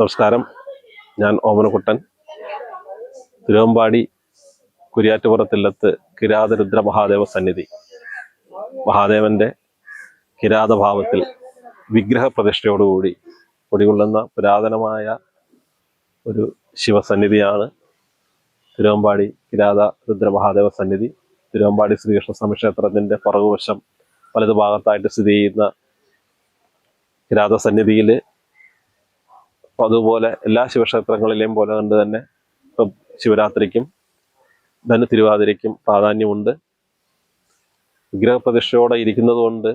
നമസ്കാരം. ഞാൻ ഓമനക്കുട്ടൻ. തിരുവമ്പാടി കുര്യാറ്റുപുറത്തില്ലത്ത് കിരാതരുദ്ര മഹാദേവ സന്നിധി. മഹാദേവന്റെ കിരാതഭാവത്തിൽ വിഗ്രഹ പ്രതിഷ്ഠയോടുകൂടി കുടികൊള്ളുന്ന പുരാതനമായ ഒരു ശിവസന്നിധിയാണ് തിരുവമ്പാടി കിരാതരുദ്ര മഹാദേവ സന്നിധി. തിരുവമ്പാടി ശ്രീകൃഷ്ണസ്വാമി ക്ഷേത്രത്തിന്റെ പുറകുവശം വലതുഭാഗത്തായിട്ട് സ്ഥിതി ചെയ്യുന്ന കിരാത സന്നിധിയിൽ അതുപോലെ എല്ലാ ശിവക്ഷേത്രങ്ങളിലെയും പോലെ കണ്ട് തന്നെ ഇപ്പം ശിവരാത്രിക്കും തിരുവാതിരയ്ക്കും പ്രാധാന്യമുണ്ട്. വിഗ്രഹപ്രതിഷ്ഠയോടെ ഇരിക്കുന്നത് കൊണ്ട്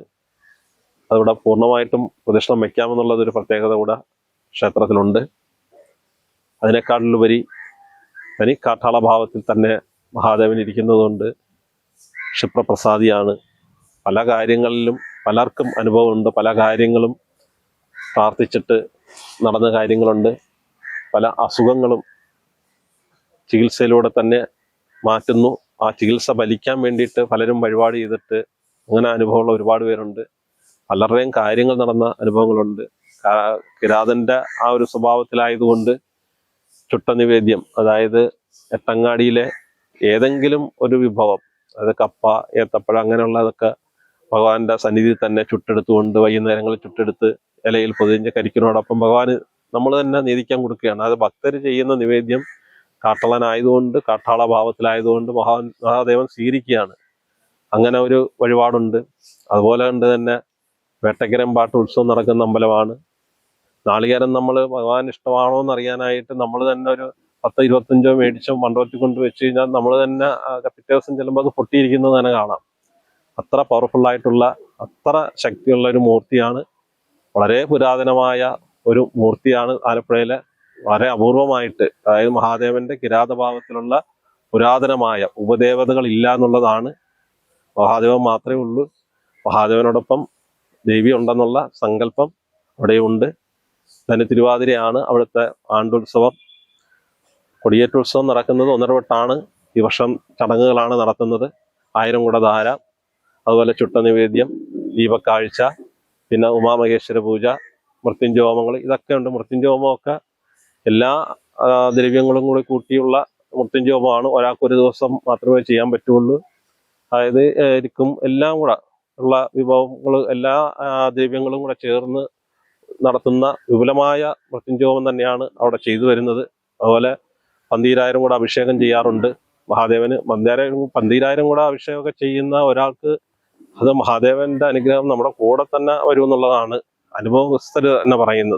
അവിടെ പൂർണ്ണമായിട്ടും പ്രദക്ഷിണം വയ്ക്കാമെന്നുള്ളതൊരു പ്രത്യേകത കൂടെ ക്ഷേത്രത്തിലുണ്ട്. അതിനേക്കാളുപരി തനി കാട്ടാള ഭാവത്തിൽ തന്നെ മഹാദേവൻ ഇരിക്കുന്നത് കൊണ്ട് ക്ഷിപ്രപ്രസാദിയാണ്. പല കാര്യങ്ങളിലും പലർക്കും അനുഭവമുണ്ട്. പല കാര്യങ്ങളും പ്രാർത്ഥിച്ചിട്ട് നടന്ന കാര്യങ്ങളുണ്ട്. പല അസുഖങ്ങളും ചികിത്സയിലൂടെ തന്നെ മാറ്റുന്നു. ആ ചികിത്സ ഫലിക്കാൻ വേണ്ടിയിട്ട് പലരും വഴിപാട് ചെയ്തിട്ട് അങ്ങനെ അനുഭവമുള്ള ഒരുപാട് പേരുണ്ട്. പലരുടെയും കാര്യങ്ങൾ നടന്ന അനുഭവങ്ങളുണ്ട്. കിരാതന്റെ ആ ഒരു സ്വഭാവത്തിലായതുകൊണ്ട് ചുട്ട നിവേദ്യം, അതായത് എട്ടങ്ങാടിയിലെ ഏതെങ്കിലും ഒരു വിഭവം, അതായത് കപ്പ, ഏത്തപ്പഴം അങ്ങനെയുള്ളതൊക്കെ ഭഗവാന്റെ സന്നിധിയിൽ തന്നെ ചുട്ടെടുത്തുകൊണ്ട് വൈകുന്നേരങ്ങളിൽ ചുട്ടെടുത്ത് ഇലയിൽ പൊതിഞ്ഞ് കരിക്കിനോടൊപ്പം ഭഗവാന് നമ്മൾ തന്നെ നീതിക്കാൻ കൊടുക്കുകയാണ്. അത് ഭക്തർ ചെയ്യുന്ന നിവേദ്യം കാട്ടളനായതുകൊണ്ട്, കാട്ടാള ഭാവത്തിലായതുകൊണ്ട് മഹാദേവൻ സ്വീകരിക്കുകയാണ്. അങ്ങനെ ഒരു വഴിപാടുണ്ട്. അതുപോലെ കൊണ്ട് തന്നെ വേട്ടക്കരം പാട്ട് ഉത്സവം നടക്കുന്ന അമ്പലമാണ്. നാളികേരം നമ്മൾ ഭഗവാൻ ഇഷ്ടമാണോ എന്ന് അറിയാനായിട്ട് നമ്മൾ തന്നെ ഒരു 10-25 മേടിച്ചോ മണ്ഡപത്തിൽ കൊണ്ട് വെച്ച് കഴിഞ്ഞാൽ നമ്മൾ തന്നെ പിറ്റേ ദിവസം ചെല്ലുമ്പോൾ അത് പൊട്ടിയിരിക്കുന്നത് തന്നെ കാണാം. അത്ര പവർഫുള്ളായിട്ടുള്ള, അത്ര ശക്തിയുള്ള ഒരു മൂർത്തിയാണ്. വളരെ പുരാതനമായ ഒരു മൂർത്തിയാണ്. ആലപ്പുഴയിലെ വളരെ അപൂർവമായിട്ട്, അതായത് മഹാദേവന്റെ കിരാതഭാവത്തിലുള്ള പുരാതനമായ ഉപദേവതകൾ ഇല്ല എന്നുള്ളതാണ്. മഹാദേവൻ മാത്രമേ ഉള്ളൂ. മഹാദേവനോടൊപ്പം ദേവി ഉണ്ടെന്നുള്ള സങ്കല്പം അവിടെയുണ്ട്. തിരുവാതിരയാണ് അവിടുത്തെ ആണ്ടുത്സവം. കൊടിയേറ്റുത്സവം നടക്കുന്നത് 1.5 വട്ടാണ്. ഈ വർഷം ചടങ്ങുകളാണ് നടത്തുന്നത്. 1000 കുട ധാര, അതുപോലെ ചുട്ട നിവേദ്യം, ദീപക്കാഴ്ച, പിന്നെ ഉമാമഹേശ്വര പൂജ, മൃത്യുഞ്ജോമങ്ങൾ, ഇതൊക്കെ ഉണ്ട്. മൃത്യുഞ്ജോമമൊക്കെ എല്ലാ ദ്രവ്യങ്ങളും കൂടി കൂട്ടിയുള്ള മൃത്യുഞ്ജോമമാണ്. ഒരാൾക്ക് ഒരു ദിവസം മാത്രമേ ചെയ്യാൻ പറ്റുള്ളൂ. അതായത് എരിക്കും എല്ലാം കൂടെ ഉള്ള വിഭവങ്ങൾ, എല്ലാ ദ്രവ്യങ്ങളും കൂടെ ചേർന്ന് നടത്തുന്ന വിപുലമായ മൃത്യുഞ്ജോമം തന്നെയാണ് അവിടെ ചെയ്തു വരുന്നത്. അതുപോലെ 12,000 കൂടെ അഭിഷേകം ചെയ്യാറുണ്ട് മഹാദേവന്. 12,000 കൂടെ അഭിഷേകമൊക്കെ ചെയ്യുന്ന ഒരാൾക്ക് അത് മഹാദേവന്റെ അനുഗ്രഹം നമ്മുടെ കൂടെ തന്നെ വരുമെന്നുള്ളതാണ് അനുഭവസ്ഥര് തന്നെ പറയുന്നത്.